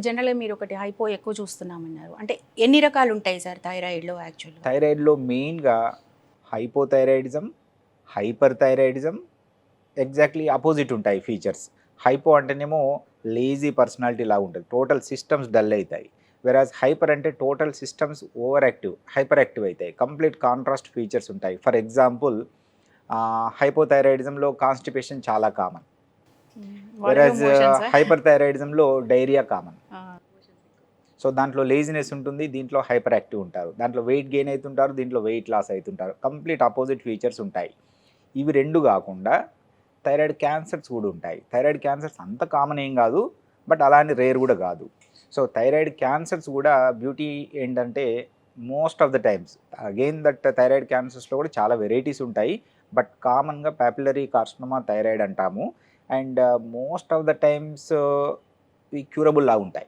ఇప్పుడు జనరల్గా మీరు ఒకటి హైపో ఎక్కువ చూస్తున్నామన్నారు, అంటే ఎన్ని రకాలు ఉంటాయి సార్ థైరాయిడ్లో యాక్చువల్గా? థైరాయిడ్లో మెయిన్గా hypothyroidism, hyper thyroidism, exactly opposite ఉంటాయి ఫీచర్స్. హైపో అంటేనేమో లేజీ పర్సనాలిటీ లాగా ఉంటుంది, టోటల్ సిస్టమ్స్ డల్ అవుతాయి. వెరాజ్ హైపర్ అంటే total systems over active, hyper active అవుతాయి, కంప్లీట్ కాంట్రాస్ట్ ఫీచర్స్ ఉంటాయి. ఫర్ ఎగ్జాంపుల్ హైపోథైరాయిడిజంలో కాన్స్టిపేషన్ చాలా కామన్, వాళ్ళలో వెరాజ్ మోషన్స్. హైపర్ థైరాయిడిజంలో డైరియా కామన్. సో దాంట్లో లేజినెస్ ఉంటుంది, దీంట్లో హైపర్ యాక్టివ్ ఉంటారు, దాంట్లో వెయిట్ గెయిన్ అవుతుంటారు, దీంట్లో వెయిట్ లాస్ అవుతుంటారు, కంప్లీట్ ఆపోజిట్ ఫీచర్స్ ఉంటాయి. ఇవి రెండు కాకుండా థైరాయిడ్ క్యాన్సర్స్ కూడా ఉంటాయి. థైరాయిడ్ క్యాన్సర్స్ అంత కామన్ ఏం కాదు, బట్ అలానే రేర్ కూడా కాదు. సో థైరాయిడ్ క్యాన్సర్స్ కూడా బ్యూటీ ఏంటంటే most of the times again that thyroid క్యాన్సర్స్లో కూడా చాలా వెరైటీస్ ఉంటాయి, బట్ కామన్గా పాపులరీ కార్సినోమా థైరాయిడ్ అంటాము. And most of the times ఇవి క్యూరబుల్ లా ఉంటాయి.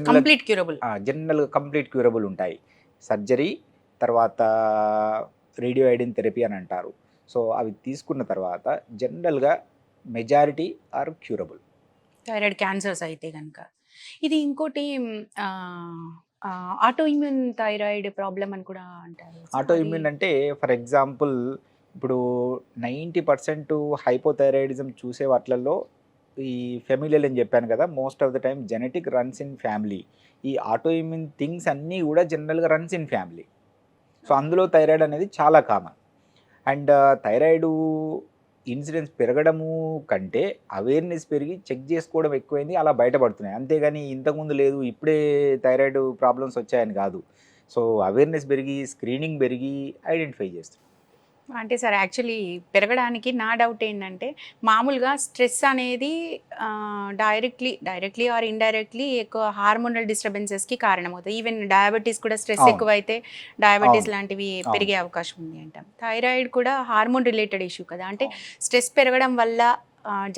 Complete curable. జనరల్గా కంప్లీట్ క్యూరబుల్ ఉంటాయి. సర్జరీ తర్వాత రేడియో ఐడిన్ థెరపీ అని అంటారు. సో అవి తీసుకున్న తర్వాత జనరల్గా majority are curable. Thyroid cancers అయితే కనుక ఇది ఇంకోటి ఆటో ఇమ్యూన్ థైరాయిడ్ ప్రాబ్లం అని కూడా అంటారు. ఆటో ఇమ్యూన్ అంటే ఫర్ ఎగ్జాంపుల్ ఇప్పుడు 90% హైపోథైరాయిడిజం చూసే వాటిలలో ఈ ఫెమిలియల్ అని చెప్పాను కదా, most of the time genetic runs in family. ఈ ఆటో ఇమ్యూన్ థింగ్స్ అన్నీ కూడా జనరల్గా రన్స్ ఇన్ ఫ్యామిలీ. సో అందులో థైరాయిడ్ అనేది చాలా కామన్. అండ్ థైరాయిడ్ ఇన్సిడెన్స్ పెరగడము కంటే అవేర్నెస్ పెరిగి చెక్ చేసుకోవడం ఎక్కువైంది, అలా బయటపడుతున్నాయి. అంతేగాని ఇంతకుముందు లేదు ఇప్పుడే థైరాయిడ్ ప్రాబ్లమ్స్ వచ్చాయని కాదు. సో అవేర్నెస్ పెరిగి స్క్రీనింగ్ పెరిగి ఐడెంటిఫై చేస్తుంది. అంటే సార్ యాక్చువల్లీ పెరగడానికి నా డౌట్ ఏంటంటే, మామూలుగా స్ట్రెస్ అనేది డైరెక్ట్లీ ఆర్ ఇండైరెక్ట్లీ ఎక్కువ హార్మోనల్ డిస్టర్బెన్సెస్కి కారణమవుతుంది. ఈవెన్ డయాబెటీస్ కూడా స్ట్రెస్ అవును. ఎక్కువైతే డయాబెటీస్ అవును. లాంటివి అవును. పెరిగే అవకాశం ఉంది అంటాం. థైరాయిడ్ కూడా హార్మోన్ రిలేటెడ్ ఇష్యూ కదా, అంటే స్ట్రెస్ పెరగడం వల్ల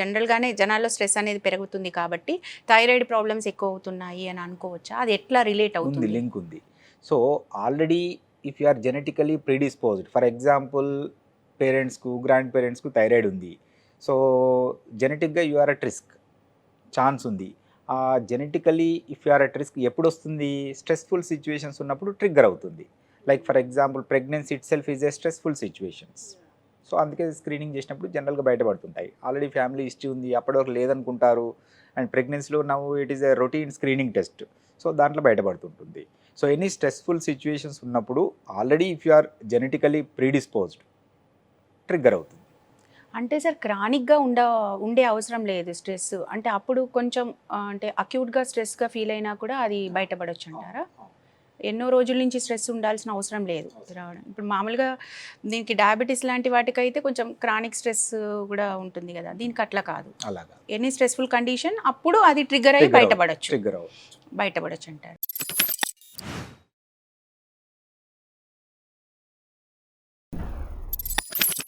జనరల్గానే జనాల్లో స్ట్రెస్ అనేది పెరుగుతుంది కాబట్టి థైరాయిడ్ ప్రాబ్లమ్స్ ఎక్కువ అవుతున్నాయి అని అనుకోవచ్చా? అది ఎట్లా రిలేట్ ఉంది, అవుతుంది? లింక్ ఉంది. So already if you are genetically predisposed, for example పేరెంట్స్కు గ్రాండ్ పేరెంట్స్కు థైరాయిడ్ ఉంది, సో జెనెటిక్గా you are at risk, chance ఉంది. Genetically if you are at risk ఎప్పుడు వస్తుంది? స్ట్రెస్ఫుల్ సిచ్యువేషన్స్ ఉన్నప్పుడు ట్రిగ్గర్ అవుతుంది. Like for example pregnancy itself is a stressful situations. So అందుకే స్క్రీనింగ్ చేసినప్పుడు జనరల్గా బయటపడుతుంటాయి. ఆల్రెడీ ఫ్యామిలీ హిస్టరీ ఉంది, అప్పటివరకు లేదనుకుంటారు, అండ్ ప్రెగ్నెన్సీలో నవ్వు it is a routine screening test, so దాంట్లో బయటపడుతుంటుంది. సో ఎనీ స్ట్రెస్ఫుల్ సిచ్యువేషన్స్ ఉన్నప్పుడు already if you are genetically predisposed trigger అవుతుంది. అంటే సార్ క్రానిక్గా ఉండే అవసరం లేదు స్ట్రెస్, అంటే అప్పుడు కొంచెం అంటే అక్యూట్గా స్ట్రెస్గా ఫీల్ అయినా కూడా అది బయటపడొచ్చు అంటారా? ఎన్నో రోజుల నుంచి స్ట్రెస్ ఉండాల్సిన అవసరం లేదు రావడం. ఇప్పుడు మామూలుగా దీనికి డయాబెటీస్ లాంటి వాటికైతే కొంచెం క్రానిక్ స్ట్రెస్ కూడా ఉంటుంది కదా, దీనికి అట్లా కాదు. అలాగా ఎనీ స్ట్రెస్ఫుల్ కండిషన్ అప్పుడు అది ట్రిగ్గర్ అయ్యి ట్రిగ్గర్ అవ్వచ్చు. బయటపడొచ్చు అంటారు.